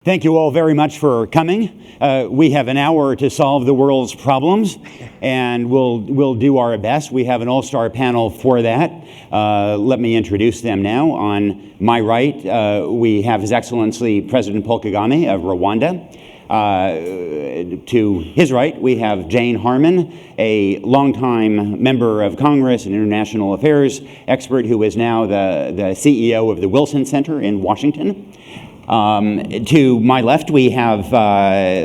Thank you all very much for coming. We have an hour to solve the world's problems, and we'll do our best. We have an all-star panel for that. Let me introduce them now. On my right, we have His Excellency President Paul Kagame of Rwanda. To his right, we have Jane Harman, a longtime member of Congress and international affairs expert who is now the CEO of the Wilson Center in Washington. To my left, we have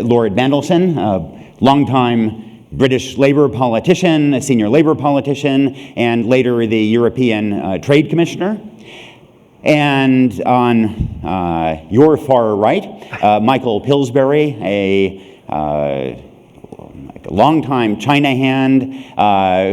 Lord Mandelson, a longtime British Labour politician, a senior Labour politician, and later the European Trade Commissioner. And on your far right, Michael Pillsbury, a longtime China hand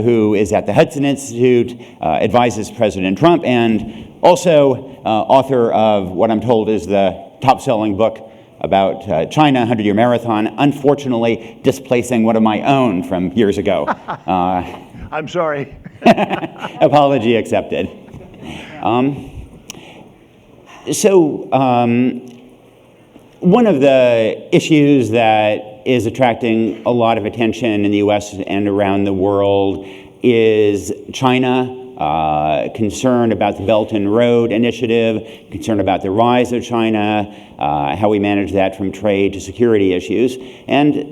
who is at the Hudson Institute, advises President Trump, and also author of what I'm told is the top-selling book about China, 100-Year Marathon, unfortunately displacing one of my own from years ago. I'm sorry. Apology accepted. One of the issues that is attracting a lot of attention in the US and around the world is China, concern about the Belt and Road Initiative, concern about the rise of China, how we manage that from trade to security issues. And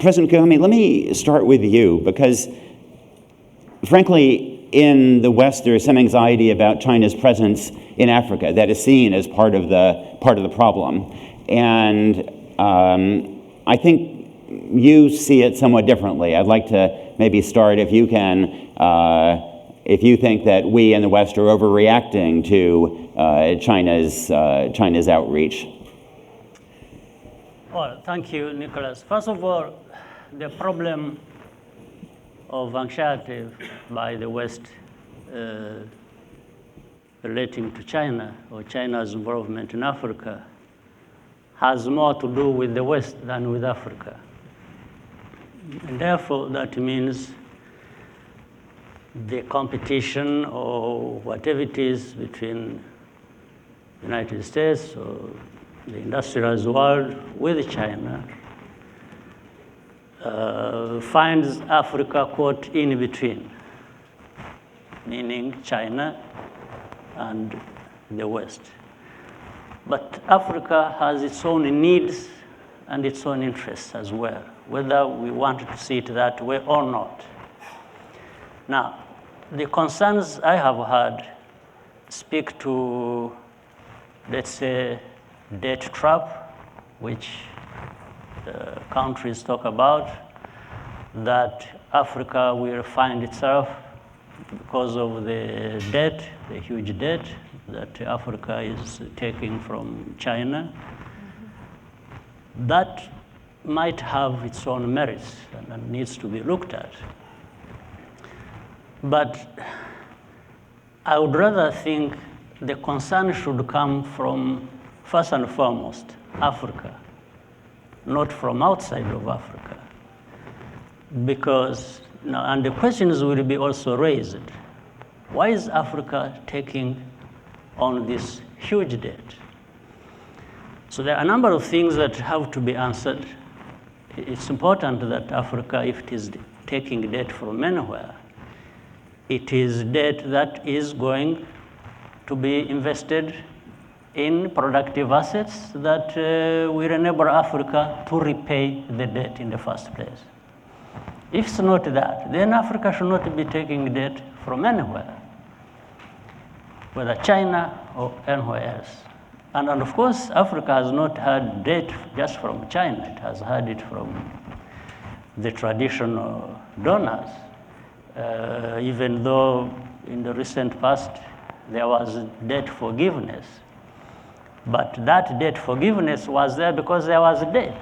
President Kagame, let me start with you, because frankly, in the West, there is some anxiety about China's presence in Africa that is seen as part of the problem. And I think you see it somewhat differently. I'd like to maybe start, if you can, if you think that we in the West are overreacting to China's outreach. Well, thank you, Nicholas. First of all, the problem of anxiety by the West relating to China or China's involvement in Africa has more to do with the West than with Africa. And therefore, that means the competition or whatever it is between the United States or the industrialized world with China finds Africa caught in between, meaning China and the West. But Africa has its own needs and its own interests as well, whether we want to see it that way or not. Now, the concerns I have had speak to, let's say, debt trap, which countries talk about, that Africa will find itself because of the debt, the huge debt that Africa is taking from China. That might have its own merits and needs to be looked at. But I would rather think the concern should come from, first and foremost, Africa, not from outside of Africa. Because, and the questions will be also raised. Why is Africa taking on this huge debt? So there are a number of things that have to be answered. It's important that Africa, if it is taking debt from anywhere, it is debt that is going to be invested in productive assets that will enable Africa to repay the debt in the first place. If it's not that, then Africa should not be taking debt from anywhere, whether China or anywhere else. And of course, Africa has not had debt just from China. It has had it from the traditional donors. Even though in the recent past there was debt forgiveness. But that debt forgiveness was there because there was debt.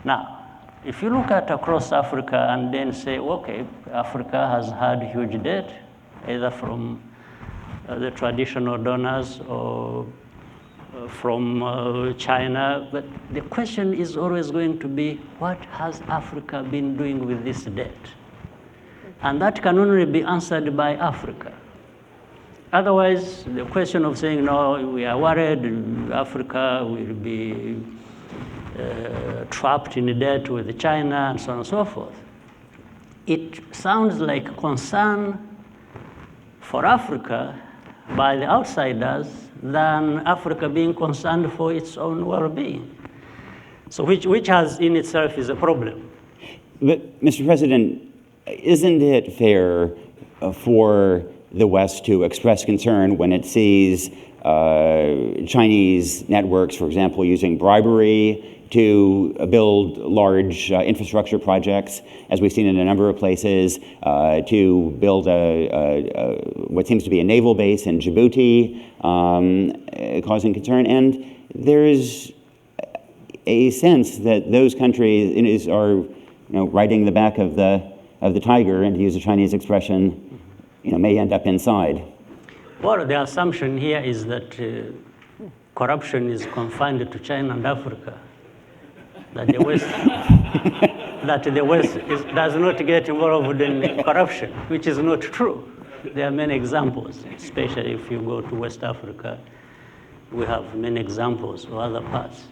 Now, if you look at across Africa and then say, okay, Africa has had huge debt, either from the traditional donors or from China, but the question is always going to be, what has Africa been doing with this debt? And that can only be answered by Africa. otherwise, the question of saying, no, we are worried, Africa will be trapped in debt with China, and so on and so forth. It sounds like concern for Africa by the outsiders than Africa being concerned for its own well-being. So which has in itself is a problem. But, Mr. President, isn't it fair for the West to express concern when it sees Chinese networks, for example, using bribery to build large infrastructure projects, as we've seen in a number of places, to build what seems to be a naval base in Djibouti, causing concern? And there's a sense that those countries are riding the back of the tiger, and to use a Chinese expression, may end up inside. Well, the assumption here is that corruption is confined to China and Africa. That the West, does not get involved in corruption, which is not true. There are many examples, especially if you go to West Africa. We have many examples of other parts.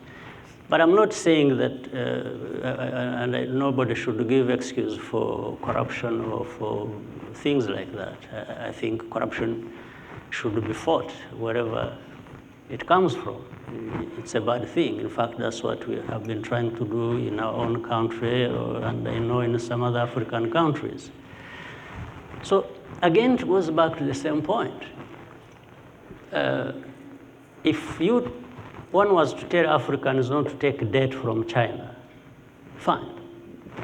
But I'm not saying that, and nobody should give excuse for corruption or for things like that. I think corruption should be fought wherever it comes from. It's a bad thing. In fact, that's what we have been trying to do in our own country, and I know in some other African countries. So again, it goes back to the same point. If one was to tell Africans not to take debt from China, fine.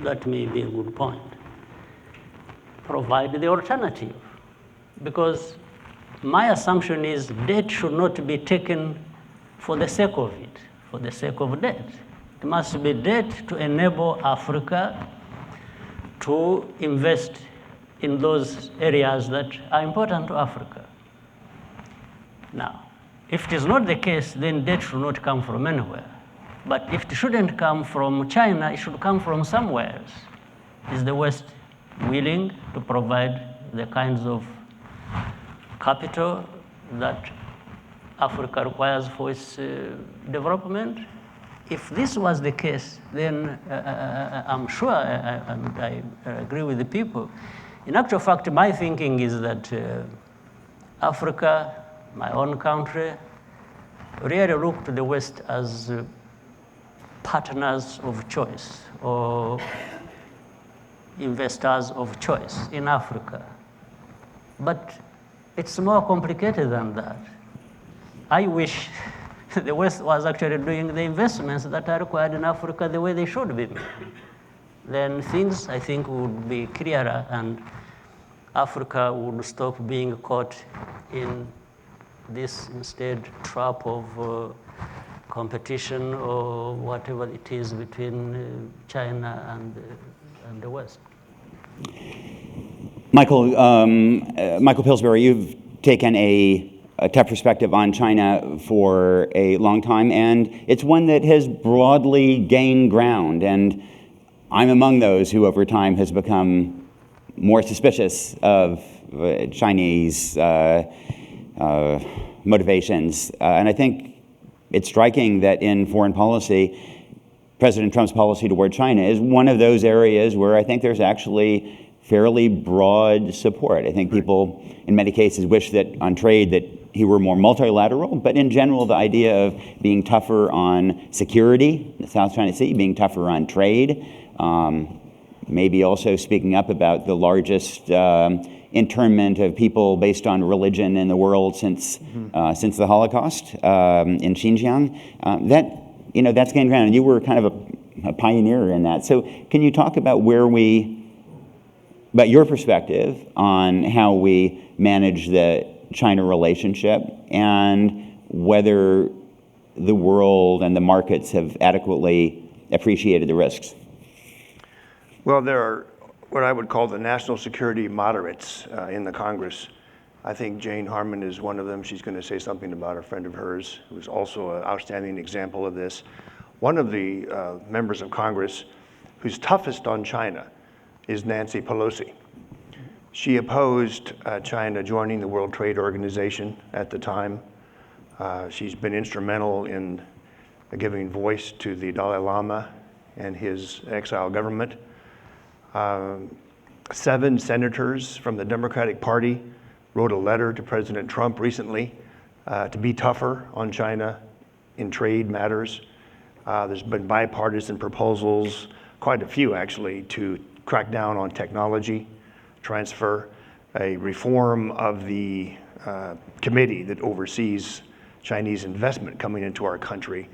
That may be a good point. Provide the alternative. Because my assumption is debt should not be taken for the sake of it, for the sake of debt. It must be debt to enable Africa to invest in those areas that are important to Africa. Now, if it is not the case, then debt should not come from anywhere. But if it shouldn't come from China, it should come from somewhere else. Is the West willing to provide the kinds of capital that Africa requires for its development? If this was the case, then I'm sure I agree with the people. In actual fact, my thinking is that Africa, my own country, really look to the West as partners of choice or investors of choice in Africa. But it's more complicated than that. I wish the West was actually doing the investments that are required in Africa the way they should be. Then things, I think, would be clearer, and Africa would stop being caught in this instead trap of competition or whatever it is between China and the West. Michael Pillsbury, you've taken a tough perspective on China for a long time, and it's one that has broadly gained ground. And I'm among those who over time has become more suspicious of Chinese motivations. And I think it's striking that in foreign policy, President Trump's policy toward China is one of those areas where I think there's actually fairly broad support. I think people, in many cases, wish that on trade that he were more multilateral, but in general, the idea of being tougher on security in the South China Sea, being tougher on trade, maybe also speaking up about the largest internment of people based on religion in the world since the Holocaust in Xinjiang. That's gained ground, and you were kind of a pioneer in that. So can you talk about about your perspective on how we manage the China relationship and whether the world and the markets have adequately appreciated the risks? Well, there are what I would call the national security moderates in the Congress. I think Jane Harman is one of them. She's going to say something about a friend of hers who's also an outstanding example of this. One of the members of Congress who's toughest on China is Nancy Pelosi. She opposed China joining the World Trade Organization at the time. She's been instrumental in giving voice to the Dalai Lama and his exile government. 7 senators from the Democratic Party wrote a letter to President Trump recently to be tougher on China in trade matters. There's been bipartisan proposals, quite a few actually, to crack down on technology transfer. A reform of the committee that oversees Chinese investment coming into our country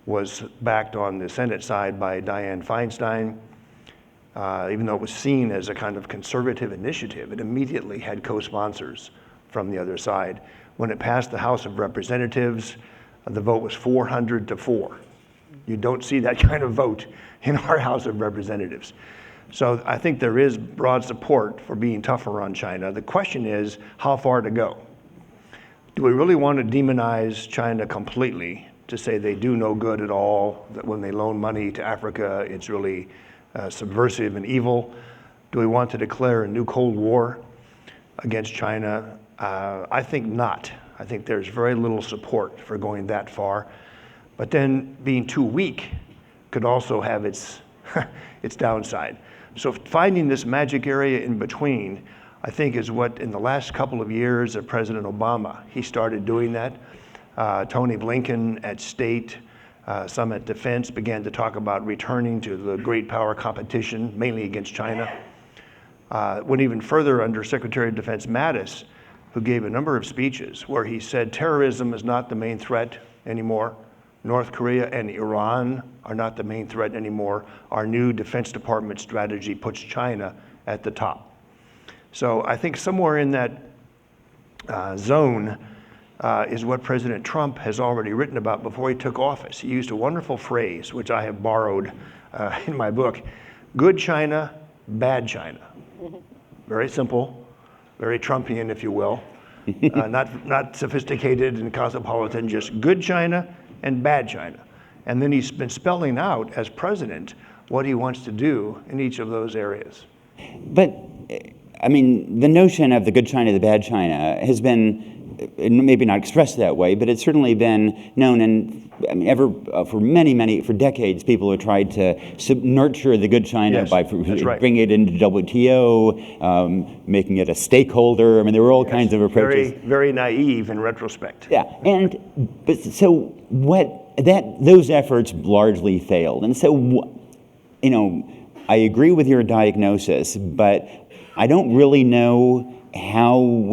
was backed on the Senate side by Dianne Feinstein. Even though it was seen as a kind of conservative initiative, it immediately had co-sponsors from the other side. When it passed the House of Representatives, the vote was 400 to 4. You don't see that kind of vote in our House of Representatives. So I think there is broad support for being tougher on China. The question is how far to go. Do we really want to demonize China completely, to say they do no good at all, that when they loan money to Africa, it's really subversive and evil? Do we want to declare a new Cold War against China? I think not. I think there's very little support for going that far. But then being too weak could also have its downside. So finding this magic area in between, I think, is what in the last couple of years of President Obama, he started doing that. Tony Blinken at State, some at Defense began to talk about returning to the great power competition, mainly against China. Went even further under Secretary of Defense Mattis, who gave a number of speeches where he said terrorism is not the main threat anymore. North Korea and Iran are not the main threat anymore. Our new Defense Department strategy puts China at the top. So I think somewhere in that zone is what President Trump has already written about before he took office. He used a wonderful phrase, which I have borrowed in my book: good China, bad China. Very simple, very Trumpian, if you will. Not sophisticated and cosmopolitan, just good China and bad China. And then he's been spelling out as president what he wants to do in each of those areas. But, I mean, the notion of the good China, the bad China has been, maybe not expressed that way, but it's certainly been known, and I mean, for decades, people have tried to nurture the good China, yes, by right. bringing it into WTO, making it a stakeholder. I mean, there were all kinds of approaches. Very, very naive in retrospect. Yeah, but so those efforts largely failed, and so I agree with your diagnosis, but I don't really know how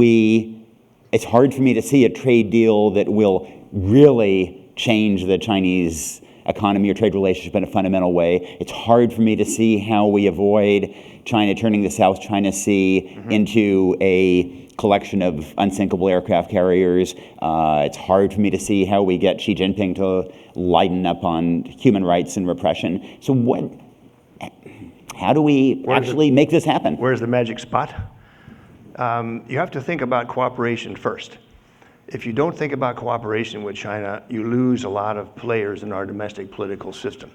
it's hard for me to see a trade deal that will really change the Chinese economy or trade relationship in a fundamental way. It's hard for me to see how we avoid China turning the South China Sea into a collection of unsinkable aircraft carriers. It's hard for me to see how we get Xi Jinping to lighten up on human rights and repression. So how do we actually make this happen? Where's the magic spot? You have to think about cooperation first. If you don't think about cooperation with China, you lose a lot of players in our domestic political system.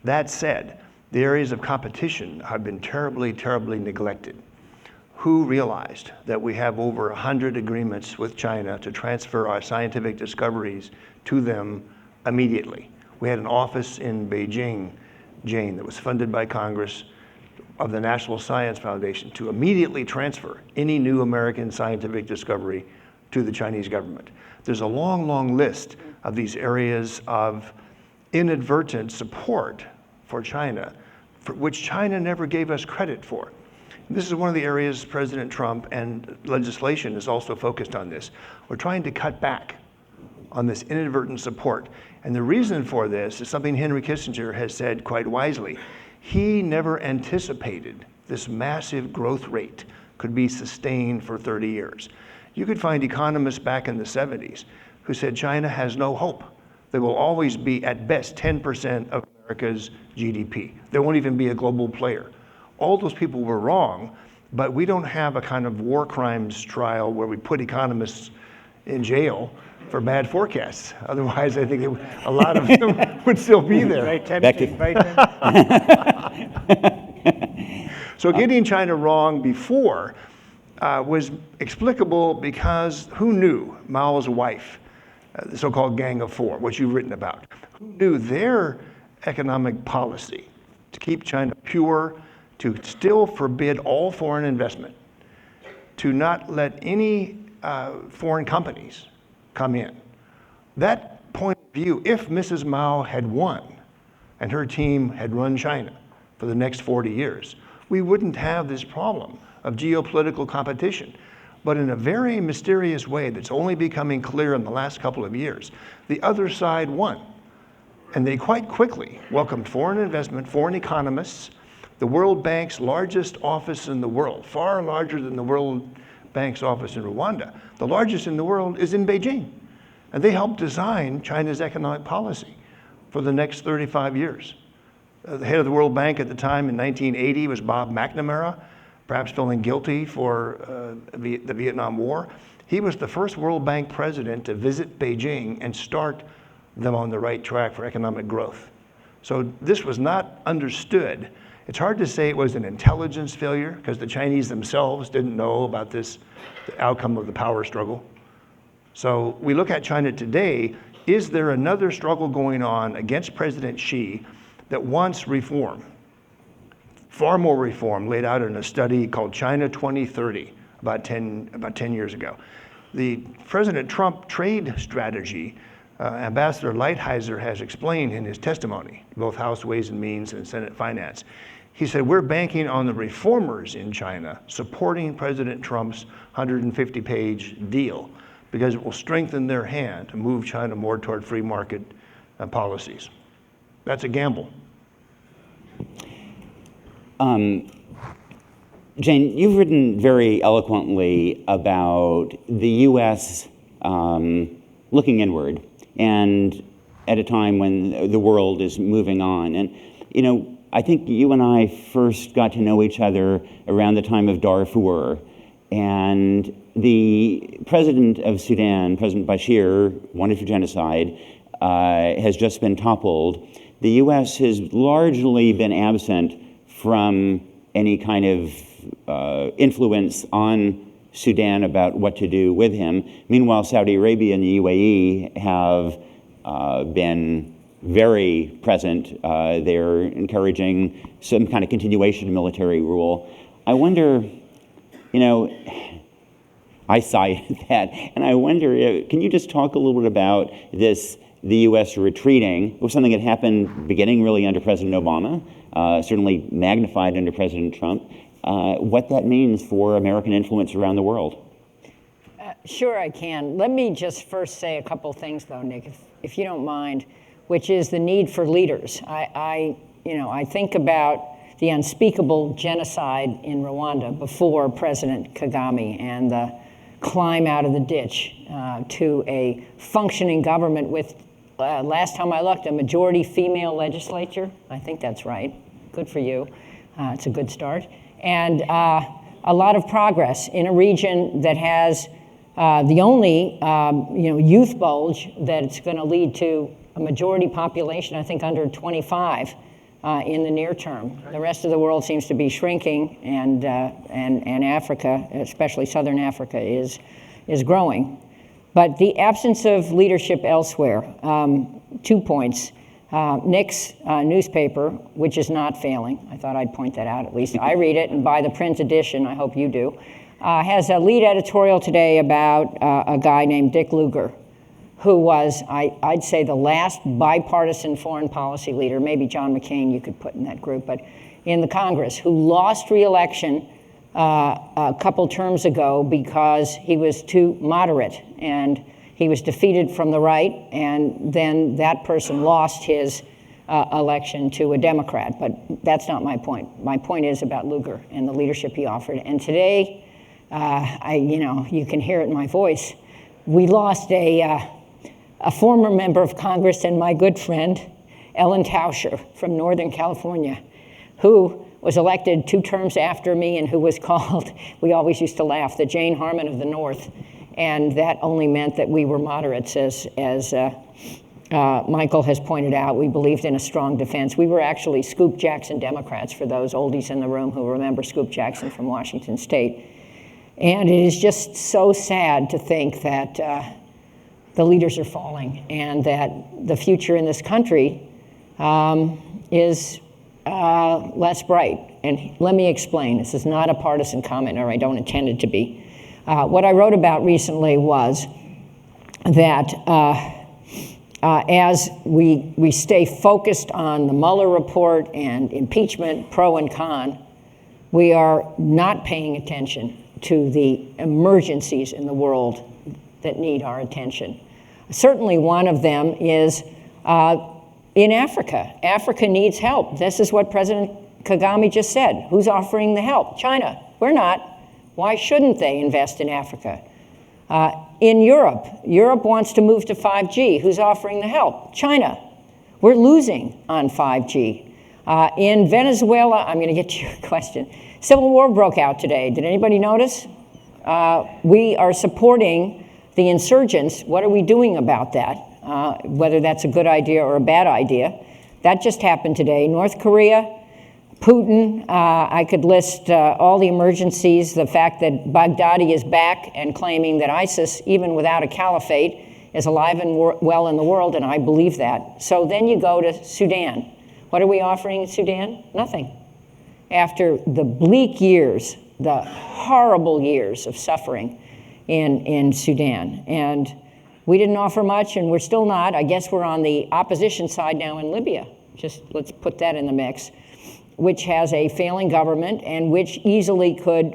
That said, the areas of competition have been terribly, terribly neglected. Who realized that we have over 100 agreements with China to transfer our scientific discoveries to them immediately? We had an office in Beijing, Jane, that was funded by Congress, of the National Science Foundation, to immediately transfer any new American scientific discovery to the Chinese government. There's a long, long list of these areas of inadvertent support for China, for which China never gave us credit for. This is one of the areas President Trump and legislation is also focused on this. We're trying to cut back on this inadvertent support. And the reason for this is something Henry Kissinger has said quite wisely. He never anticipated this massive growth rate could be sustained for 30 years. You could find economists back in the 70s who said China has no hope. They will always be at best 10% of America's GDP. They won't even be a global player. All those people were wrong, but we don't have a kind of war crimes trial where we put economists in jail for bad forecasts. Otherwise, I think a lot of them would still be there. Very tempting, very tempting. So getting China wrong before was explicable because who knew Mao's wife, the so-called Gang of Four, which you've written about, who knew their economic policy to keep China pure, to still forbid all foreign investment, to not let any foreign companies come in. That point of view, if Mrs. Mao had won and her team had run China for the next 40 years, we wouldn't have this problem of geopolitical competition. But in a very mysterious way that's only becoming clear in the last couple of years, the other side won. And they quite quickly welcomed foreign investment, foreign economists, the World Bank's largest office in the world, far larger than the World Bank's office in Rwanda. The largest in the world is in Beijing. And they helped design China's economic policy for the next 35 years. The head of the World Bank at the time in 1980 was Bob McNamara, perhaps feeling guilty for the Vietnam War. He was the first World Bank president to visit Beijing and start them on the right track for economic growth. So this was not understood. It's hard to say it was an intelligence failure because the Chinese themselves didn't know about this, the outcome of the power struggle. So we look at China today, is there another struggle going on against President Xi that wants reform? Far more reform laid out in a study called China 2030 about 10 years ago. The President Trump trade strategy, Ambassador Lighthizer has explained in his testimony, both House Ways and Means and Senate Finance. He said, we're banking on the reformers in China supporting President Trump's 150-page deal because it will strengthen their hand to move China more toward free market policies. That's a gamble. Jane, you've written very eloquently about the U.S. Looking inward, and at a time when the world is moving on. And, you know, I think you and I first got to know each other around the time of Darfur, and the president of Sudan, President Bashir, wanted for genocide, has just been toppled. The U.S. has largely been absent from any kind of influence on Sudan about what to do with him. Meanwhile, Saudi Arabia and the UAE have been very present. They're encouraging some kind of continuation of military rule. I wonder, you know, I cited that, and I wonder, can you just talk a little bit about this, the U.S. retreating? It was something that happened beginning really under President Obama, certainly magnified under President Trump. What that means for American influence around the world. Sure, I can. Let me just first say a couple things, though, Nick, if you don't mind, which is the need for leaders. I think about the unspeakable genocide in Rwanda before President Kagame and the climb out of the ditch to a functioning government with, last time I looked, a majority female legislature. I think that's right. Good for you. It's a good start. And a lot of progress in a region that has the only youth bulge that it's going to lead to a majority population, I think under 25 in the near term. The rest of the world seems to be shrinking, and Africa, especially Southern Africa, is growing. But the absence of leadership elsewhere, 2 points. Nick's newspaper, which is not failing, I thought I'd point that out, at least I read it and buy the print edition, I hope you do, has a lead editorial today about a guy named Dick Lugar, who was, I'd say, the last bipartisan foreign policy leader, maybe John McCain you could put in that group, but in the Congress, who lost re-election a couple terms ago because he was too moderate, and he was defeated from the right, and then that person lost his election to a Democrat. But that's not my point. My point is about Lugar and the leadership he offered. And today, you can hear it in my voice, we lost a former member of Congress and my good friend, Ellen Tauscher from Northern California, who was elected 2 terms after me and who was called, we always used to laugh, the Jane Harmon of the North. And that only meant that we were moderates, as Michael has pointed out. We believed in a strong defense. We were actually Scoop Jackson Democrats, for those oldies in the room who remember Scoop Jackson from Washington State. And it is just so sad to think that the leaders are falling and that the future in this country is less bright. And let me explain. This is not a partisan comment, or I don't intend it to be. What I wrote about recently was that as we stay focused on the Mueller report and impeachment, pro and con, we are not paying attention to the emergencies in the world that need our attention. Certainly one of them is in Africa. Africa needs help. This is what President Kagame just said. Who's offering the help? China. We're not. Why shouldn't they invest in Africa? In Europe, Europe wants to move to 5G. Who's offering the help? China. We're losing on 5G. In Venezuela, I'm going to get to your question. Civil war broke out today. Did anybody notice? We are supporting the insurgents. What are we doing about that? Whether that's a good idea or a bad idea. That just happened today. North Korea, Putin, I could list all the emergencies, the fact that Baghdadi is back and claiming that ISIS, even without a caliphate, is alive and well in the world, and I believe that. So then you go to Sudan. What are we offering in Sudan? Nothing. After the bleak years, the horrible years of suffering in Sudan. And we didn't offer much, and we're still not. I guess we're on the opposition side now in Libya. Just let's put that in the mix, which has a failing government and which easily could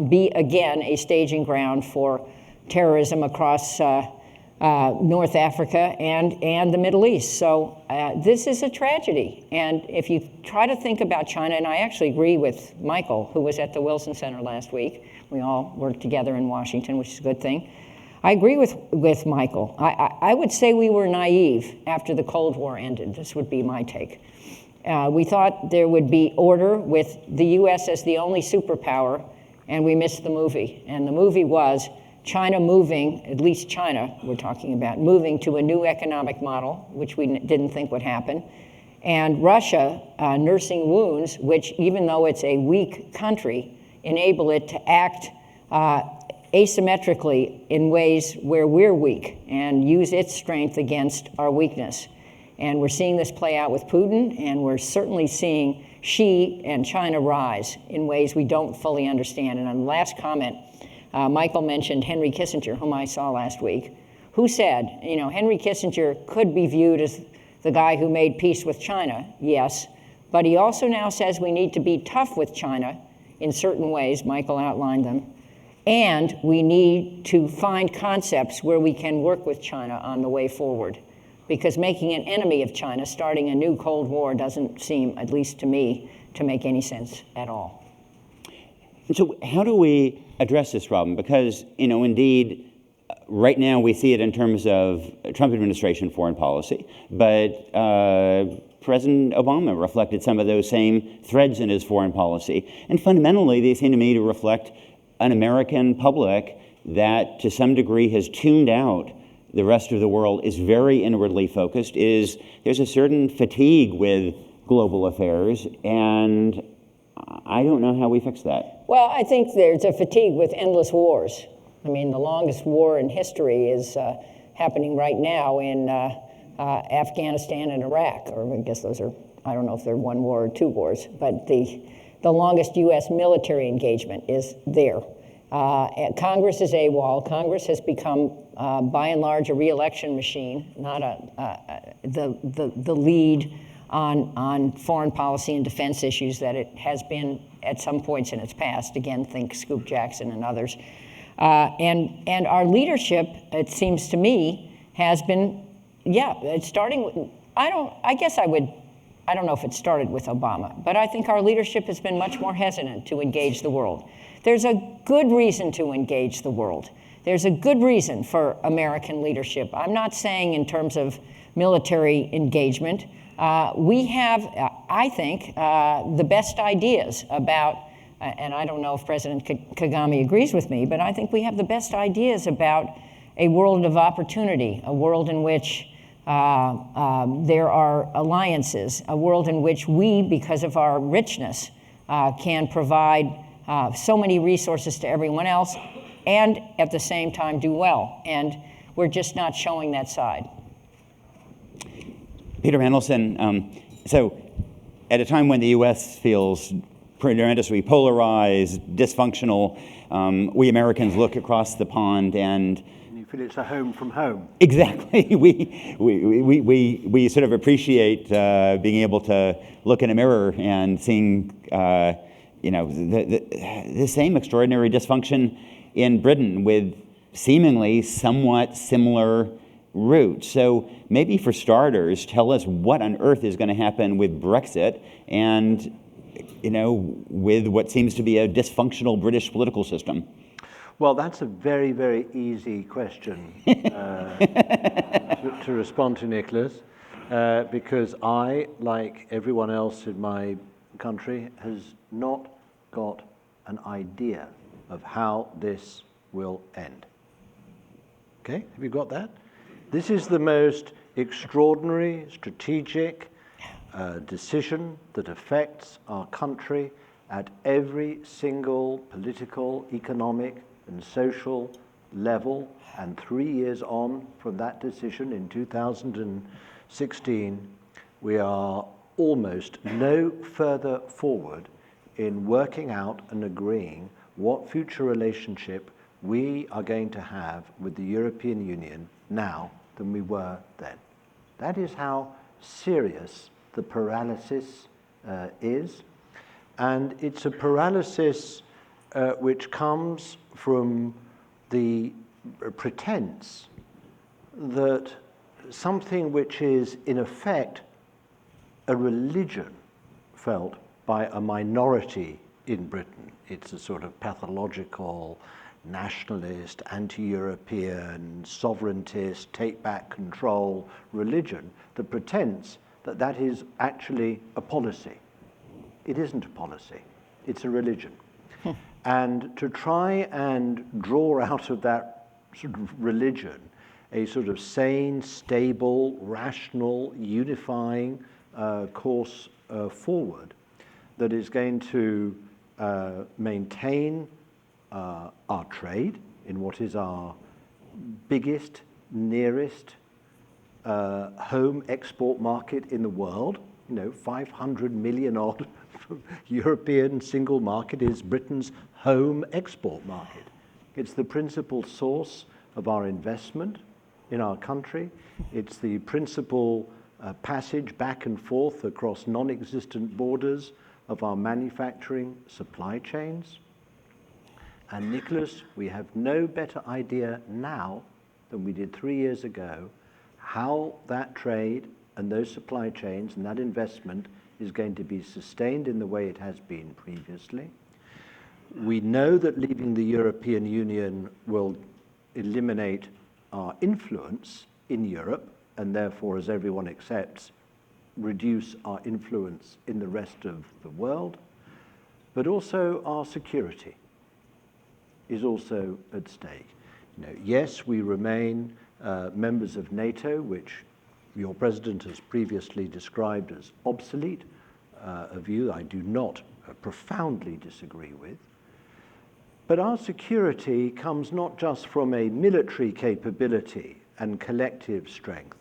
be, again, a staging ground for terrorism across North Africa and the Middle East. So this is a tragedy. And if you try to think about China, and I actually agree with Michael, who was at the Wilson Center last week. We all worked together in Washington, which is a good thing. I agree with Michael. I would say we were naive after the Cold War ended. This would be my take. We thought there would be order with the U.S. as the only superpower, and we missed the movie. And the movie was China moving, at least China we're talking about, moving to a new economic model, which we didn't think would happen, and Russia nursing wounds, which even though it's a weak country, enable it to act asymmetrically in ways where we're weak and use its strength against our weakness. And we're seeing this play out with Putin, and we're certainly seeing Xi and China rise in ways we don't fully understand. And on the last comment, Michael mentioned Henry Kissinger, whom I saw last week, who said, Henry Kissinger could be viewed as the guy who made peace with China, yes, but he also now says we need to be tough with China in certain ways. Michael outlined them. And we need to find concepts where we can work with China on the way forward. Because making an enemy of China, starting a new Cold War, doesn't seem, at least to me, to make any sense at all. And so how do we address this problem? Because, indeed, right now we see it in terms of Trump administration foreign policy, but President Obama reflected some of those same threads in his foreign policy. And fundamentally, they seem to me to reflect an American public that, to some degree, has tuned out the rest of the world, is very inwardly focused, there's a certain fatigue with global affairs, and I don't know how we fix that. Well, I think there's a fatigue with endless wars. I mean, the longest war in history is happening right now in Afghanistan and Iraq, or I guess those are, I don't know if they're one war or two wars, but the longest U.S. military engagement is there. Congress is AWOL. Congress has become, by and large, a re-election machine, not the lead on foreign policy and defense issues that it has been at some points in its past. Again, think Scoop Jackson and others. And our leadership, it seems to me, has been, it's starting with, I don't know if it started with Obama, but I think our leadership has been much more hesitant to engage the world. There's a good reason to engage the world. There's a good reason for American leadership. I'm not saying in terms of military engagement. We have, I think, the best ideas about, and I don't know if President Kagame agrees with me, but I think we have the best ideas about a world of opportunity, a world in which there are alliances, a world in which we, because of our richness, can provide so many resources to everyone else, and at the same time do well. And we're just not showing that side. Peter Mandelson, so at a time when the U.S. feels tremendously polarized, dysfunctional, we Americans look across the pond and you feel it's a home from home. exactly. We sort of appreciate being able to look in a mirror and seeing, the same extraordinary dysfunction in Britain with seemingly somewhat similar roots. So maybe for starters, tell us what on earth is going to happen with Brexit and, with what seems to be a dysfunctional British political system. Well, that's a very, very easy question to respond to, Nicholas, because I, like everyone else in my country, has not got an idea of how this will end. Okay, have you got that? This is the most extraordinary, strategic decision that affects our country at every single political, economic, and social level. And 3 years on from that decision in 2016, we are almost no further forward in working out and agreeing what future relationship we are going to have with the European Union now than we were then. That is how serious the paralysis is. And it's a paralysis which comes from the pretense that something which is in effect a religion felt by a minority in Britain, it's a sort of pathological, nationalist, anti-European, sovereigntist, take back control religion that pretends that that is actually a policy. It isn't a policy, it's a religion. And to try and draw out of that sort of religion a sort of sane, stable, rational, unifying course forward that is going to maintain our trade in what is our biggest, nearest home export market in the world. 500 million odd European single market is Britain's home export market. It's the principal source of our investment in our country. It's the principal passage back and forth across non-existent borders of our manufacturing supply chains. And Nicholas, we have no better idea now than we did 3 years ago how that trade and those supply chains and that investment is going to be sustained in the way it has been previously. We know that leaving the European Union will eliminate our influence in Europe and therefore, as everyone accepts, reduce our influence in the rest of the world, but also our security is also at stake. Yes, we remain members of NATO, which your president has previously described as obsolete, a view I do not profoundly disagree with. But our security comes not just from a military capability and collective strength.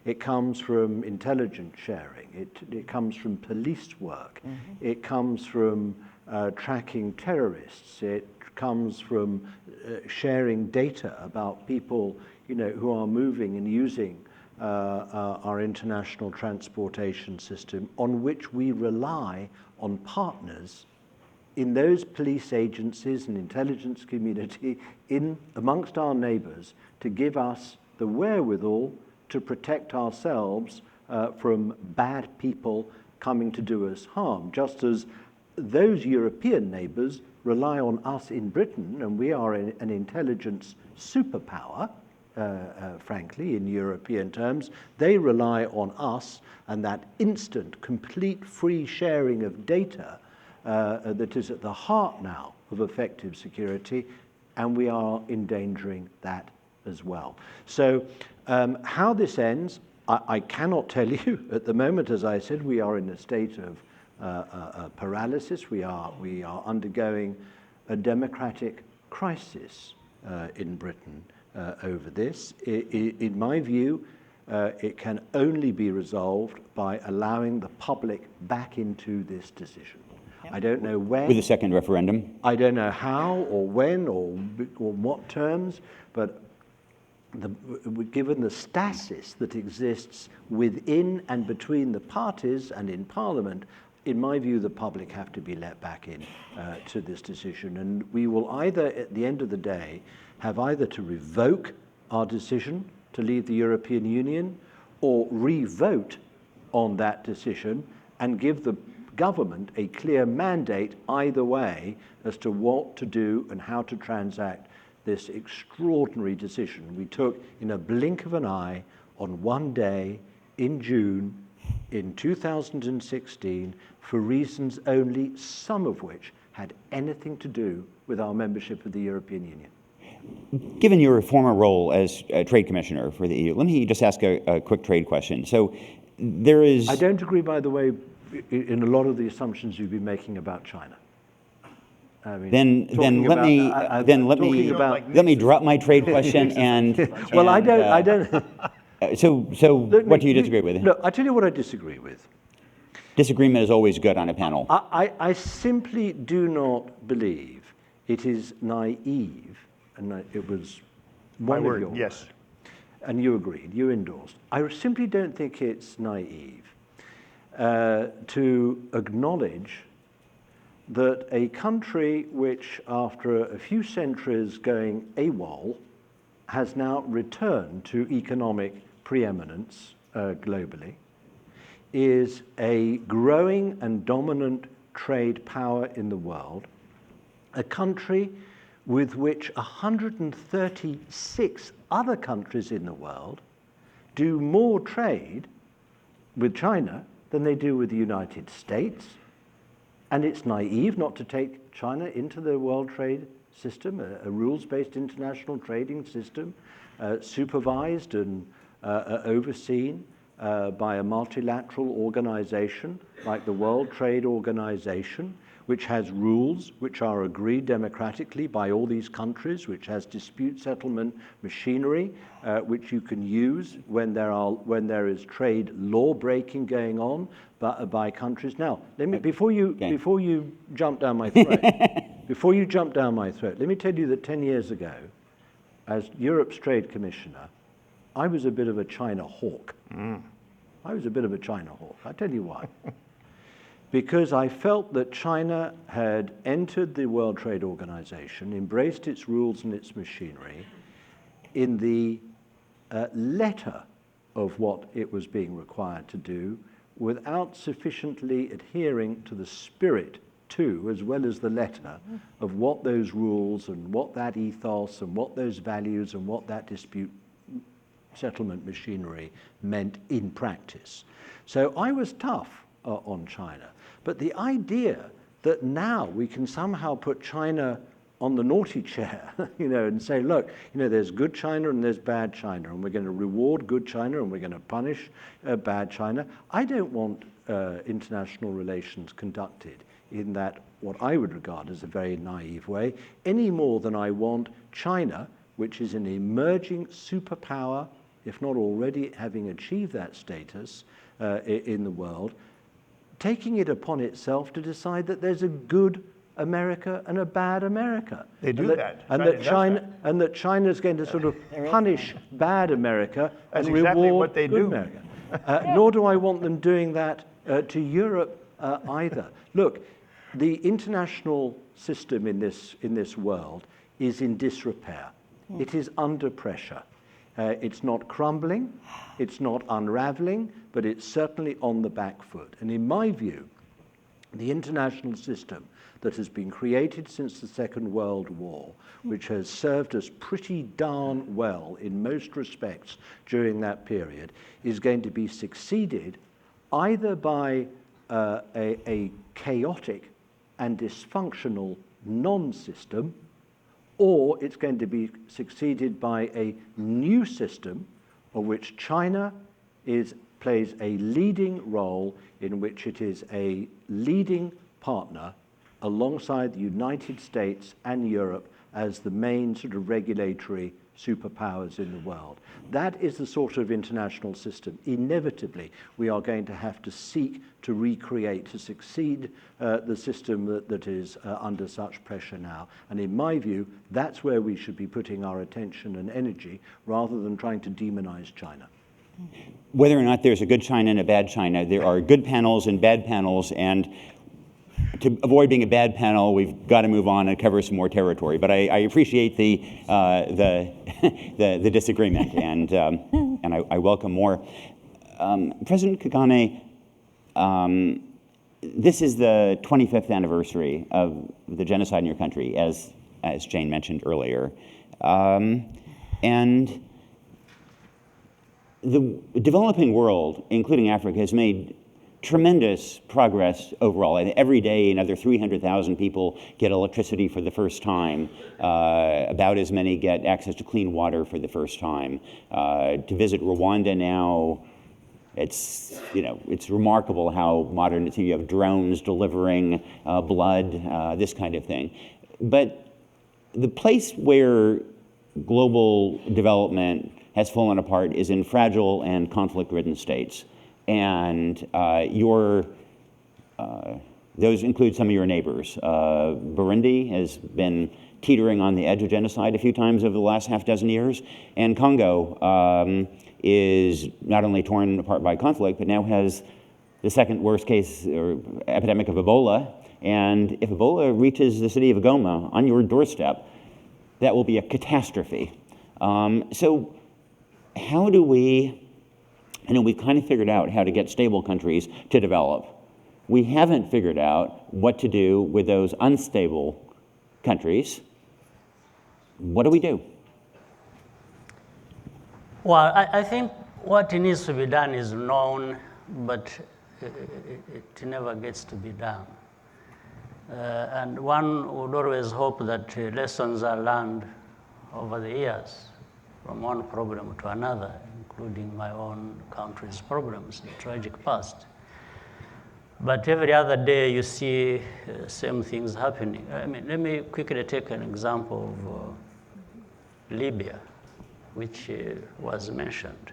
It comes from intelligence sharing. It comes from police work. Mm-hmm. It comes from tracking terrorists. It comes from sharing data about people, who are moving and using our international transportation system, on which we rely on partners in those police agencies and intelligence community amongst our neighbors to give us the wherewithal to protect ourselves from bad people coming to do us harm, just as those European neighbors rely on us in Britain, and we are an intelligence superpower, frankly, in European terms. They rely on us and that instant, complete, free sharing of data that is at the heart now of effective security, and we are endangering that as well. So how this ends, I cannot tell you. At the moment, as I said, we are in a state of paralysis. We are undergoing a democratic crisis in Britain over this. In my view, it can only be resolved by allowing the public back into this decision. I don't know when. With a second referendum? I don't know how or when or what terms, but given the stasis that exists within and between the parties and in Parliament, in my view, the public have to be let back in to this decision. And we will either, at the end of the day, have either to revoke our decision to leave the European Union or re-vote on that decision and give the government a clear mandate either way as to what to do and how to transact this extraordinary decision we took in a blink of an eye on one day in June in 2016 for reasons only some of which had anything to do with our membership of the European Union. Given your former role as Trade Commissioner for the EU, let me just ask a quick trade question. So there is... I don't agree, by the way, in a lot of the assumptions you've been making about China. I mean, let me drop my trade question and... Well, I don't... So what do you disagree with? Look, I tell you what I disagree with. Disagreement is always good on a panel. I simply do not believe it is naive, and it was My one word, of yours. yes. And you agreed, you endorsed. I simply don't think it's naive to acknowledge that a country which, after a few centuries going AWOL, has now returned to economic preeminence globally, is a growing and dominant trade power in the world, a country with which 136 other countries in the world do more trade with China than they do with the United States. And it's naive not to take China into the world trade system, a rules-based international trading system, supervised and overseen by a multilateral organization like the World Trade Organization, which has rules which are agreed democratically by all these countries, which has dispute settlement machinery, which you can use when there is trade law breaking going on by countries. Now, before you jump down my throat, let me tell you that 10 years ago, as Europe's Trade Commissioner, I was a bit of a China hawk. I was a bit of a China hawk. I'll tell you why. Because I felt that China had entered the World Trade Organization, embraced its rules and its machinery in the letter of what it was being required to do without sufficiently adhering to the spirit too, as well as the letter of what those rules and what that ethos and what those values and what that dispute settlement machinery meant in practice. So I was tough on China. But the idea that now we can somehow put China on the naughty chair, and say, look, there's good China and there's bad China, and we're going to reward good China and we're going to punish bad China. I don't want international relations conducted in that, what I would regard as a very naive way, any more than I want China, which is an emerging superpower, if not already having achieved that status in the world, taking it upon itself to decide that there's a good America and a bad America. They do that. And that China's going to sort of punish bad America and exactly reward what they good do. America. Nor do I want them doing that to Europe either. Look, the international system in this world is in disrepair. It is under pressure. It's not crumbling, it's not unraveling, but it's certainly on the back foot. And in my view, the international system that has been created since the Second World War, which has served us pretty darn well in most respects during that period, is going to be succeeded either by a chaotic and dysfunctional non-system, or it's going to be succeeded by a new system of which China is plays a leading role in which it is a leading partner alongside the United States and Europe as the main sort of regulatory superpowers in the world. That is the sort of international system. Inevitably, we are going to have to seek to recreate, to succeed the system that is under such pressure now. And in my view, that's where we should be putting our attention and energy rather than trying to demonize China. Whether or not there's a good China and a bad China, there are good panels and bad panels, and to avoid being a bad panel, we've got to move on and cover some more territory. But I appreciate the disagreement, and I welcome more. President Kagame, this is the 25th anniversary of the genocide in your country, as Jane mentioned earlier, and the developing world, including Africa, has made tremendous progress overall. And every day, another 300,000 people get electricity for the first time. About as many get access to clean water for the first time. To visit Rwanda now, it's remarkable how modern it's. You have drones delivering blood, this kind of thing. But the place where global development has fallen apart is in fragile and conflict-ridden states. And those include some of your neighbors. Burundi has been teetering on the edge of genocide a few times over the last half dozen years. And Congo is not only torn apart by conflict, but now has the second worst case or epidemic of Ebola. And if Ebola reaches the city of Goma on your doorstep, that will be a catastrophe. So how do we, we've kind of figured out how to get stable countries to develop. We haven't figured out what to do with those unstable countries. What do we do? Well, I think what needs to be done is known, but it never gets to be done. And one would always hope that lessons are learned over the years from one problem to another, including my own country's problems, the tragic past. But every other day you see same things happening. I mean, let me quickly take an example of Libya, which was mentioned.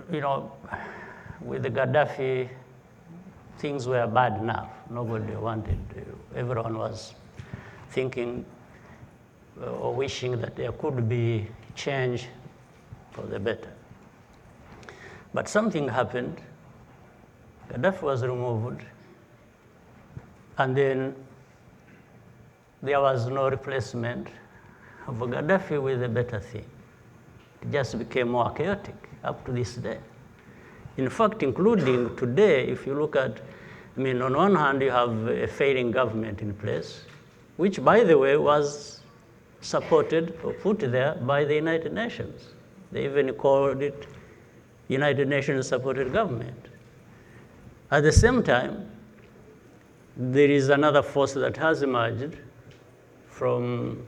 With the Gaddafi, things were bad enough. Nobody wanted, everyone was thinking or wishing that there could be change for the better. But something happened. Gaddafi was removed, and then there was no replacement of Gaddafi with a better thing. It just became more chaotic up to this day. In fact, including today, if you look at, on one hand, you have a failing government in place, which, by the way, was supported or put there by the United Nations. They even called it United Nations supported government. At the same time, there is another force that has emerged from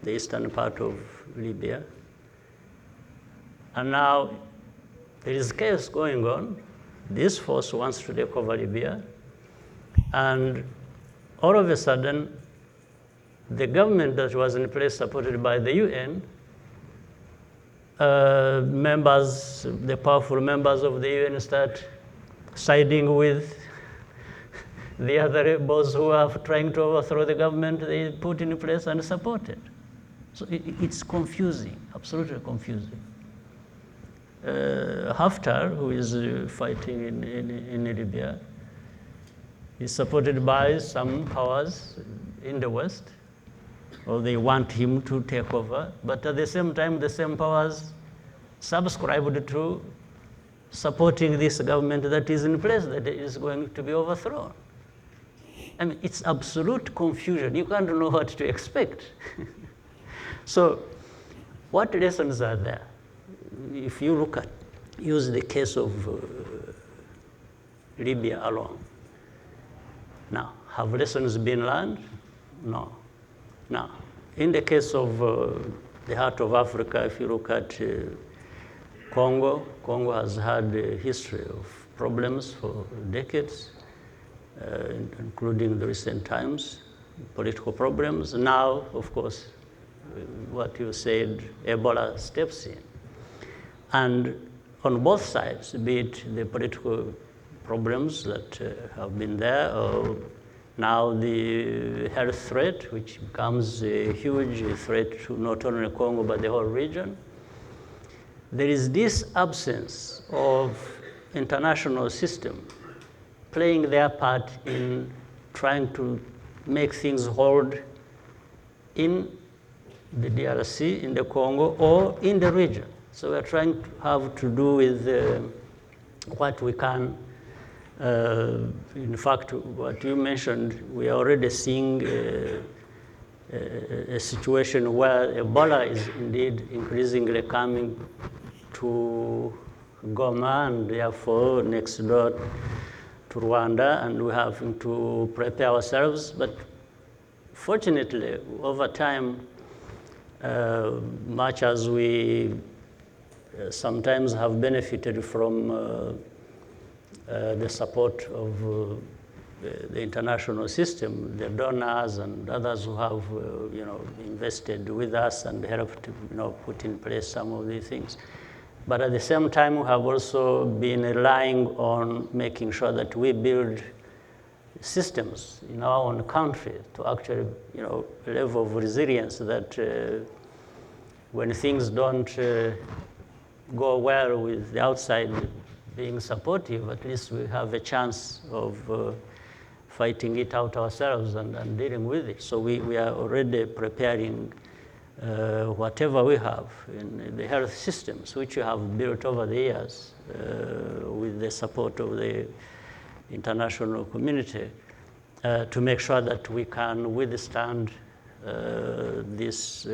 the eastern part of Libya. And now there is chaos going on. This force wants to take over Libya. And all of a sudden, the government that was in place, supported by the UN, members, the powerful members of the UN start siding with the other rebels who are trying to overthrow the government they put in place and supported. So it's confusing, absolutely confusing. Haftar, who is fighting in Libya, is supported by some powers in the West, or they want him to take over, but at the same time, the same powers subscribed to supporting this government that is in place, that is going to be overthrown. It's absolute confusion. You can't know what to expect. So what lessons are there? If you use the case of Libya alone. Now, have lessons been learned? No. Now, in the case of the heart of Africa, if you look at Congo has had a history of problems for decades, including the recent times, political problems. Now, of course, what you said, Ebola steps in. And on both sides, be it the political problems that have been there, or now the health threat, which becomes a huge threat to not only Congo, but the whole region. There is this absence of international system playing their part in trying to make things hold in the DRC, in the Congo, or in the region. So we're trying to have to do with what we can. In fact, what you mentioned, we are already seeing a situation where Ebola is indeed increasingly coming to Goma, and therefore next door to Rwanda, and we have to prepare ourselves. But fortunately, over time, much as we sometimes have benefited from the support of the international system, the donors and others who have invested with us and helped put in place some of these things. But at the same time, we have also been relying on making sure that we build systems in our own country to actually, a level of resilience that when things don't go well with the outside being supportive, at least we have a chance of fighting it out ourselves and dealing with it. So we are already preparing whatever we have in the health systems, which we have built over the years with the support of the international community, to make sure that we can withstand this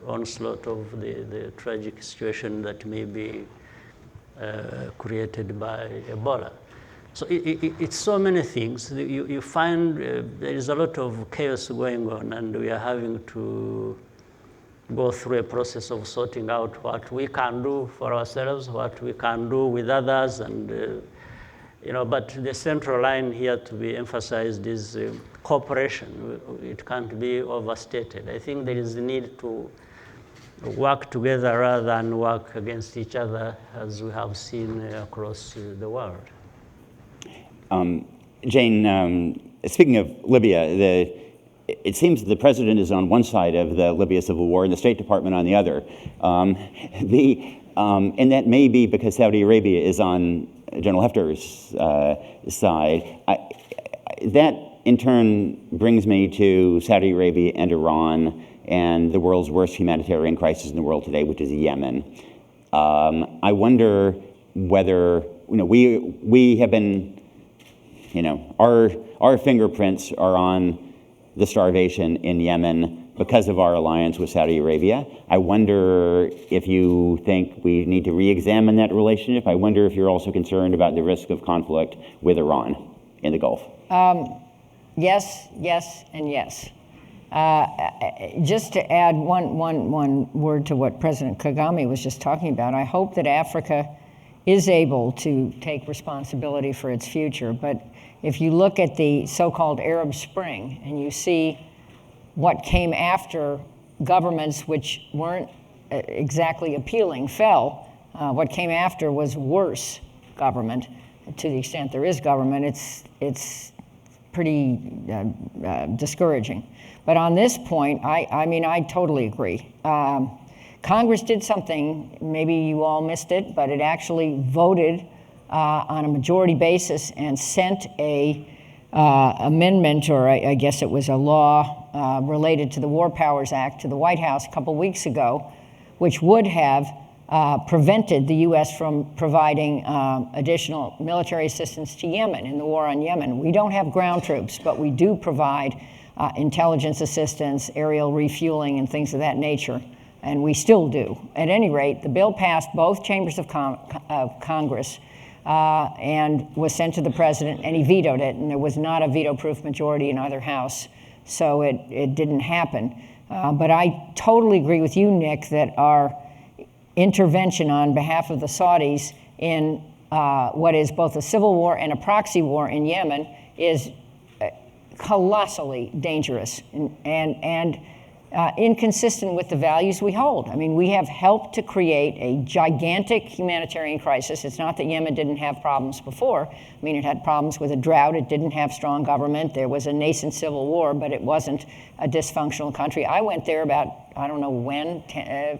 onslaught of the tragic situation that may be created by Ebola. So it's so many things. You find there is a lot of chaos going on, and we are having to go through a process of sorting out what we can do for ourselves, what we can do with others, and but the central line here to be emphasized is cooperation. It can't be overstated. I think there is a need to work together rather than work against each other, as we have seen across the world. Jane, speaking of Libya, it seems the president is on one side of the Libya civil war and the State Department on the other. And that may be because Saudi Arabia is on General Haftar's side. That, in turn, brings me to Saudi Arabia and Iran and the world's worst humanitarian crisis in the world today, which is Yemen. I wonder whether, we have been, our fingerprints are on the starvation in Yemen because of our alliance with Saudi Arabia. I wonder if you think we need to re-examine that relationship. I wonder if you're also concerned about the risk of conflict with Iran in the Gulf. Yes, and yes. Just to add one word to what President Kagame was just talking about, I hope that Africa is able to take responsibility for its future. But if you look at the so-called Arab Spring and you see what came after governments which weren't exactly appealing fell, what came after was worse government. To the extent there is government, it's pretty discouraging. But on this point, I totally agree. Congress did something, maybe you all missed it, but it actually voted on a majority basis and sent a amendment, or I guess it was a law related to the War Powers Act, to the White House a couple weeks ago, which would have prevented the U.S. from providing additional military assistance to Yemen in the war on Yemen. We don't have ground troops, but we do provide intelligence assistance, aerial refueling, and things of that nature, and we still do. At any rate, the bill passed both chambers of Congress and was sent to the president, and he vetoed it, and there was not a veto-proof majority in either house, so it didn't happen. But I totally agree with you, Nick, that intervention on behalf of the Saudis in what is both a civil war and a proxy war in Yemen is colossally dangerous and inconsistent with the values we hold. I mean, we have helped to create a gigantic humanitarian crisis. It's not that Yemen didn't have problems before. I mean, it had problems with a drought. It didn't have strong government. There was a nascent civil war, but it wasn't a dysfunctional country. I went there about, I don't know when,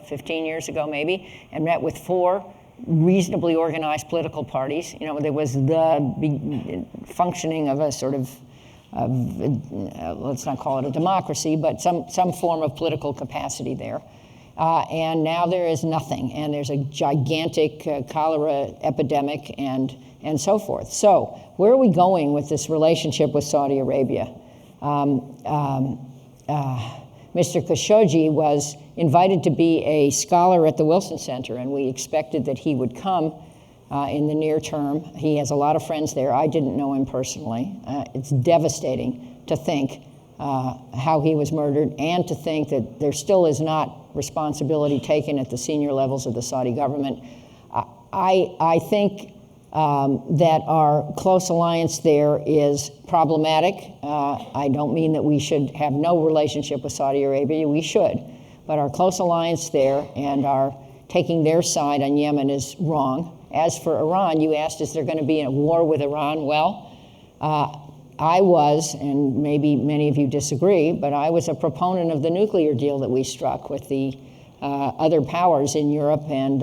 15 years ago maybe, and met with 4 reasonably organized political parties. You know, there was the functioning of a sort of let's not call it a democracy, but some form of political capacity there. And now there is nothing, and there's a gigantic cholera epidemic and so forth. So where are we going with this relationship with Saudi Arabia? Mr. Khashoggi was invited to be a scholar at the Wilson Center, and we expected that he would come in the near term. He has a lot of friends there. I didn't know him personally. It's devastating to think how he was murdered, and to think that there still is not responsibility taken at the senior levels of the Saudi government. I think that our close alliance there is problematic. I don't mean that we should have no relationship with Saudi Arabia. We should. But our close alliance there and our taking their side on Yemen is wrong. As for Iran, you asked, is there going to be a war with Iran? Well, I was, and maybe many of you disagree, but I was a proponent of the nuclear deal that we struck with the other powers in Europe and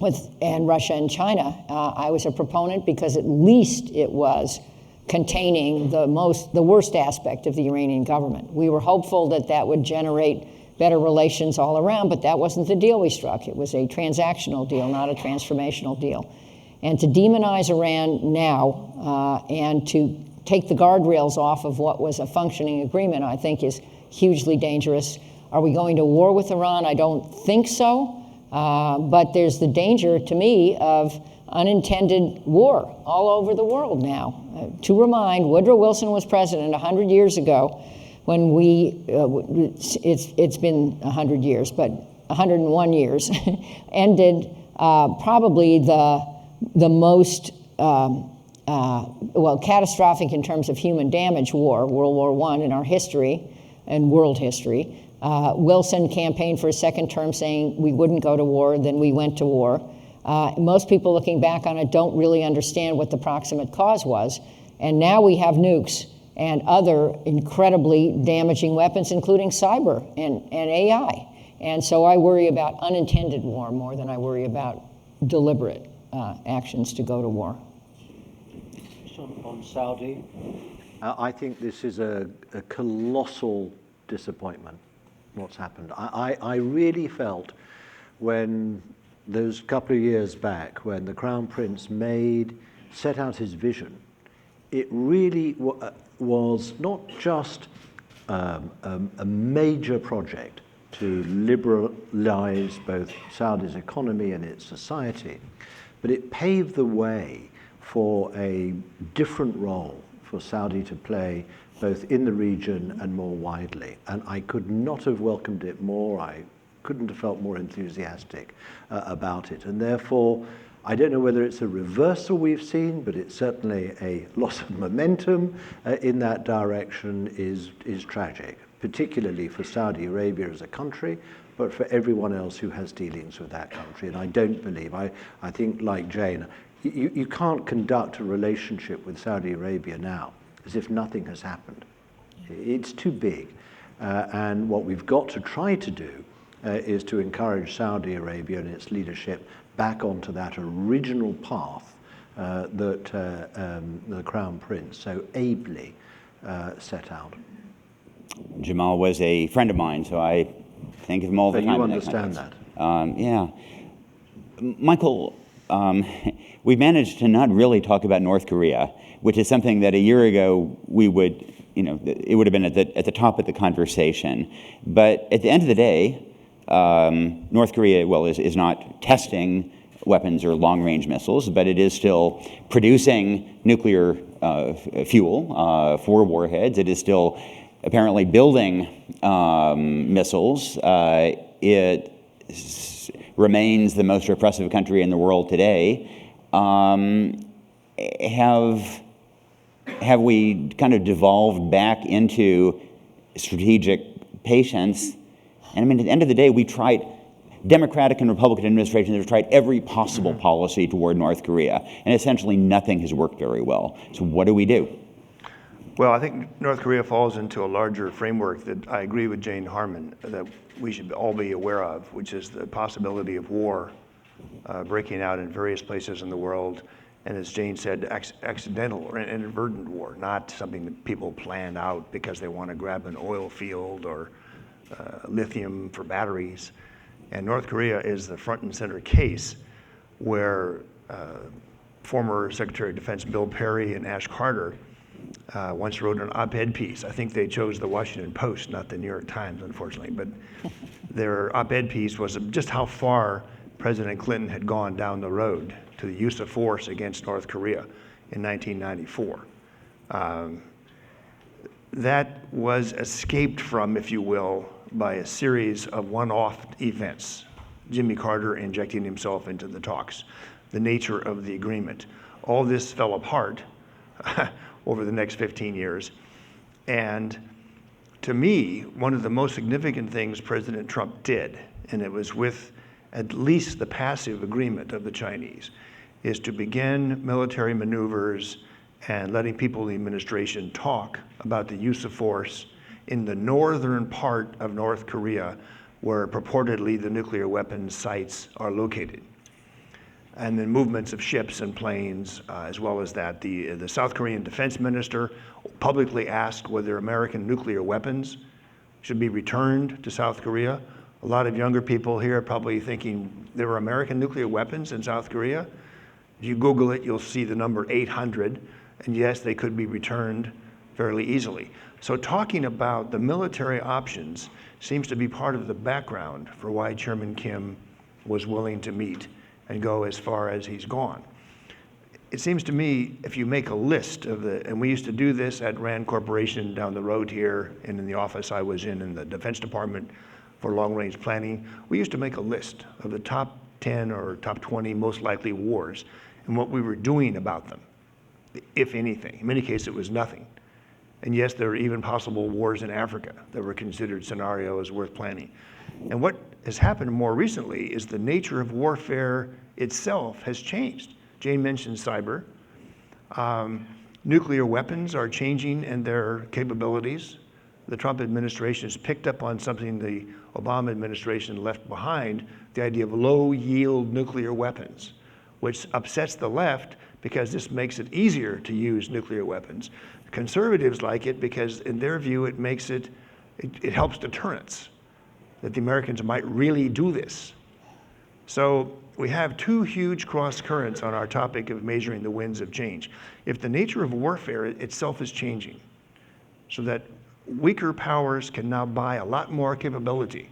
Russia and China. I was a proponent because at least it was containing the worst aspect of the Iranian government. We were hopeful that that would generate better relations all around, but that wasn't the deal we struck. It was a transactional deal, not a transformational deal. And to demonize Iran now and to take the guardrails off of what was a functioning agreement, I think is hugely dangerous. Are we going to war with Iran? I don't think so. But there's the danger, to me, of unintended war all over the world now. To remind, Woodrow Wilson was president 100 years ago when it's been 100 years, but 101 years, ended probably the most, catastrophic in terms of human damage war, World War I in our history and world history. Wilson campaigned for a second term saying we wouldn't go to war, then we went to war. Most people looking back on it don't really understand what the proximate cause was. And now we have nukes and other incredibly damaging weapons, including cyber and AI. And so I worry about unintended war more than I worry about deliberate actions to go to war. On Saudi, I think this is a colossal disappointment, what's happened. I really felt when those couple of years back, when the Crown Prince set out his vision, it really was not just a major project to liberalize both Saudi's economy and its society, but it paved the way for a different role for Saudi to play both in the region and more widely. And I could not have welcomed it more. I couldn't have felt more enthusiastic about it. And therefore, I don't know whether it's a reversal we've seen, but it's certainly a loss of momentum in that direction is tragic, particularly for Saudi Arabia as a country, but for everyone else who has dealings with that country. And I don't believe, I think like Jane, you can't conduct a relationship with Saudi Arabia now as if nothing has happened. It's too big. And what we've got to try to do is to encourage Saudi Arabia and its leadership back onto that original path that the Crown Prince so ably set out. Jamal was a friend of mine, so I think of him all the time. You understand that? Yeah. Michael, we've managed to not really talk about North Korea, which is something that a year ago we would, it would have been at the top of the conversation. But at the end of the day, North Korea, is not testing weapons or long-range missiles, but it is still producing nuclear fuel for warheads. It is still apparently building missiles. It remains the most repressive country in the world today, have we kind of devolved back into strategic patience? And I mean, at the end of the day, we tried, Democratic and Republican administrations have tried every possible policy toward North Korea, and essentially nothing has worked very well. So what do we do? Well, I think North Korea falls into a larger framework that I agree with Jane Harman that we should all be aware of, which is the possibility of war breaking out in various places in the world. And as Jane said, accidental or inadvertent war, not something that people plan out because they want to grab an oil field or lithium for batteries. And North Korea is the front and center case where former Secretary of Defense Bill Perry and Ash Carter once wrote an op-ed piece. I think they chose the Washington Post, not the New York Times, unfortunately. But their op-ed piece was just how far President Clinton had gone down the road to the use of force against North Korea in 1994. That was escaped from, if you will, by a series of one-off events. Jimmy Carter injecting himself into the talks, the nature of the agreement. All this fell apart over the next 15 years. And to me, one of the most significant things President Trump did, and it was with at least the passive agreement of the Chinese, is to begin military maneuvers and letting people in the administration talk about the use of force in the northern part of North Korea, where purportedly the nuclear weapons sites are located. And then movements of ships and planes, as well as that. The South Korean defense minister publicly asked whether American nuclear weapons should be returned to South Korea. A lot of younger people here are probably thinking there were American nuclear weapons in South Korea. If you Google it, you'll see the number 800, and yes, they could be returned fairly easily. So talking about the military options seems to be part of the background for why Chairman Kim was willing to meet and go as far as he's gone. It seems to me, if you make a list of and we used to do this at Rand Corporation down the road here and in the office I was in the Defense Department for long-range planning, we used to make a list of the top 10 or top 20 most likely wars and what we were doing about them, if anything. In many cases, it was nothing. And yes, there are even possible wars in Africa that were considered scenarios worth planning. And what has happened more recently is the nature of warfare itself has changed. Jane mentioned cyber. Nuclear weapons are changing in their capabilities. The Trump administration has picked up on something the Obama administration left behind, the idea of low-yield nuclear weapons, which upsets the left because this makes it easier to use nuclear weapons. Conservatives like it because in their view it makes it helps deterrence, that the Americans might really do this. So we have two huge cross currents on our topic of measuring the winds of change. If the nature of warfare itself is changing so that weaker powers can now buy a lot more capability.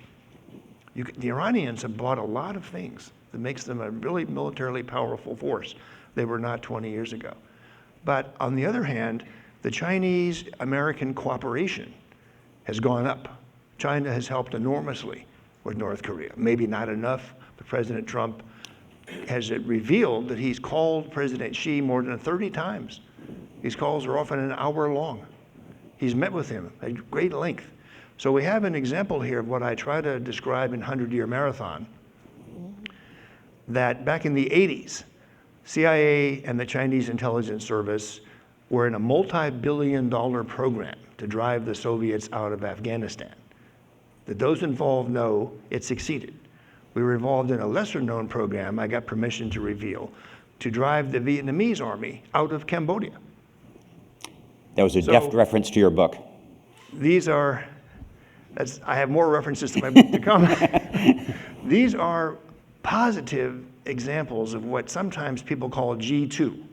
The Iranians have bought a lot of things that makes them a really militarily powerful force. They were not 20 years ago. But on the other hand, the Chinese-American cooperation has gone up. China has helped enormously with North Korea. Maybe not enough, but President Trump has revealed that he's called President Xi more than 30 times. These calls are often an hour long. He's met with him at great length. So we have an example here of what I try to describe in 100-Year Marathon, that back in the 80s, CIA and the Chinese intelligence service were in a multi-billion-dollar program to drive the Soviets out of Afghanistan. That those involved know it succeeded. We were involved in a lesser-known program, I got permission to reveal, to drive the Vietnamese army out of Cambodia. That was a deft reference to your book. These are, I have more references to my book to come. These are positive examples of what sometimes people call G2.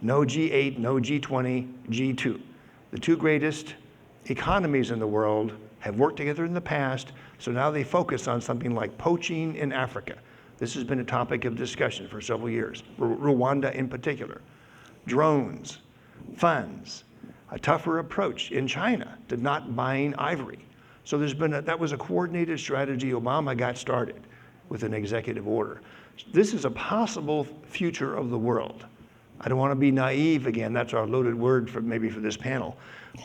No G8, no G20, G2. The two greatest economies in the world have worked together in the past, so now they focus on something like poaching in Africa. This has been a topic of discussion for several years, Rwanda in particular. Drones, funds, a tougher approach in China to not buying ivory. So that was a coordinated strategy Obama got started. with an executive order. This is a possible future of the world. I don't want to be naive again, that's our loaded word for maybe for this panel.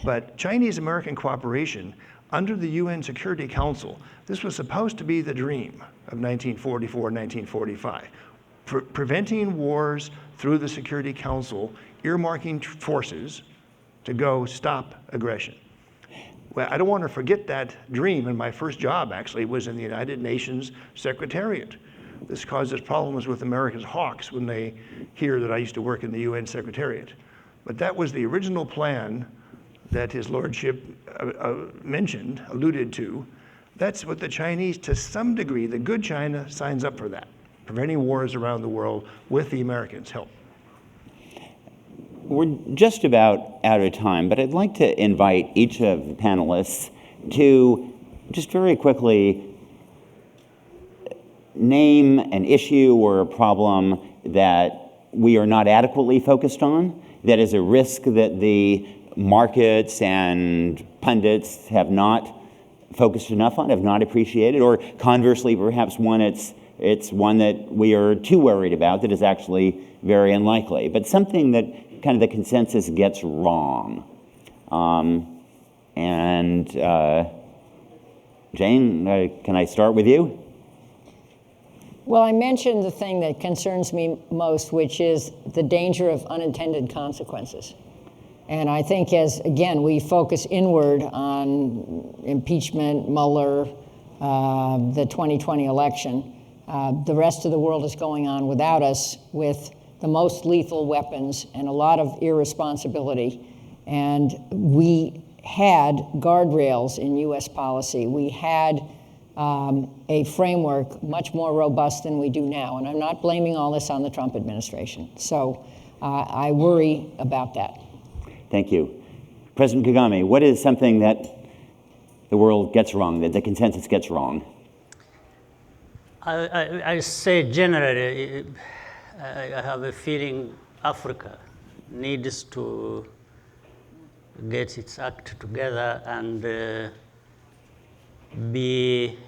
But Chinese-American cooperation under the UN Security Council, this was supposed to be the dream of 1944, 1945. Preventing wars through the Security Council, earmarking forces to go stop aggression. Well, I don't want to forget that dream, and my first job actually was in the United Nations Secretariat. This causes problems with America's hawks when they hear that I used to work in the UN Secretariat. But that was the original plan that His Lordship mentioned, alluded to. That's what the Chinese, to some degree, the good China signs up for that, preventing wars around the world with the Americans' help. We're just about out of time, but I'd like to invite each of the panelists to just very quickly name an issue or a problem that we are not adequately focused on, that is a risk that the markets and pundits have not focused enough on, have not appreciated, or conversely, perhaps one it's one that we are too worried about that is actually very unlikely, but something that kind of the consensus gets wrong. Jane, can I start with you? Well, I mentioned the thing that concerns me most, which is the danger of unintended consequences. And I think as, again, we focus inward on impeachment, Mueller, the 2020 election, the rest of the world is going on without us with the most lethal weapons and a lot of irresponsibility. And we had guardrails in US policy. We had a framework much more robust than we do now. And I'm not blaming all this on the Trump administration. So I worry about that. Thank you. President Kagame, what is something that the world gets wrong, that the consensus gets wrong? I say generally, I have a feeling Africa needs to get its act together and be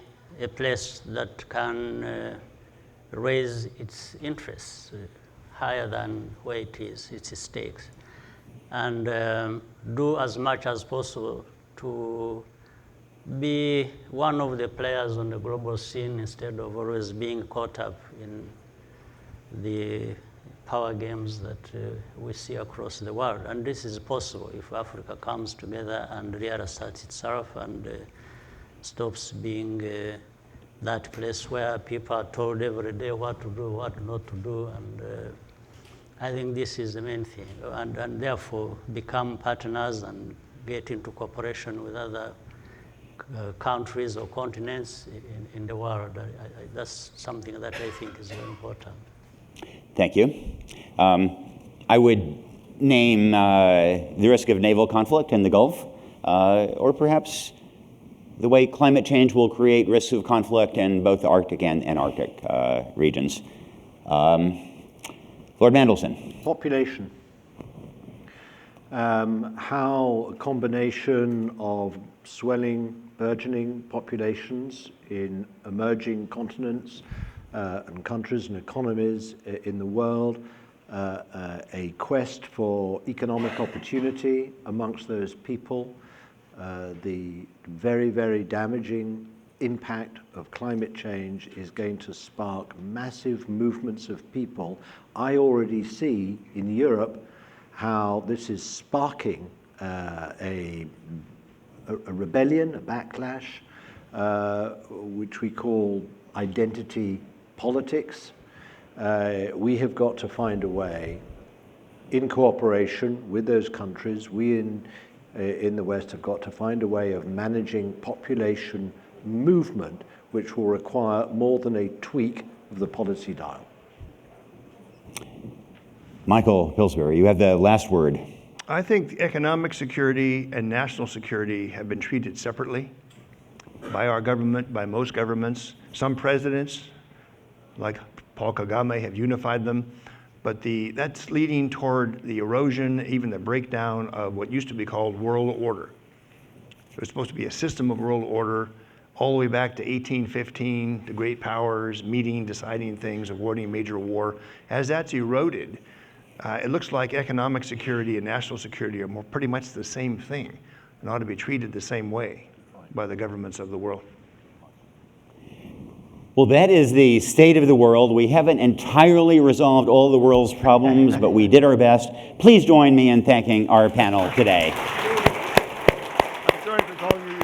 a place that can raise its interests higher than where it is, its stakes, and do as much as possible to be one of the players on the global scene instead of always being caught up in the power games that we see across the world. And this is possible if Africa comes together and reasserts itself and stops being that place where people are told every day what to do, what not to do. And I think this is the main thing. And therefore become partners and get into cooperation with other countries or continents in the world. That's something that I think is very important. Thank you. I would name the risk of naval conflict in the Gulf, or perhaps the way climate change will create risks of conflict in both the Arctic and Antarctic regions. Lord Mandelson. Population. How a combination of swelling, burgeoning populations in emerging continents and countries and economies in the world, a quest for economic opportunity amongst those people, the very, very damaging impact of climate change is going to spark massive movements of people. I already see in Europe how this is sparking a rebellion, a backlash, which we call identity politics. We have got to find a way, in cooperation with those countries, we in the West have got to find a way of managing population movement, which will require more than a tweak of the policy dial. Michael Pillsbury, you have the last word. I think economic security and national security have been treated separately by our government, by most governments. Some presidents, like Paul Kagame, have unified them, but that's leading toward the erosion, even the breakdown of what used to be called world order. So it's supposed to be a system of world order all the way back to 1815, the great powers meeting, deciding things, avoiding a major war. As that's eroded, it looks like economic security and national security are pretty much the same thing and ought to be treated the same way by the governments of the world. Well, that is the state of the world. We haven't entirely resolved all the world's problems, but we did our best. Please join me in thanking our panel today. I'm sorry for calling you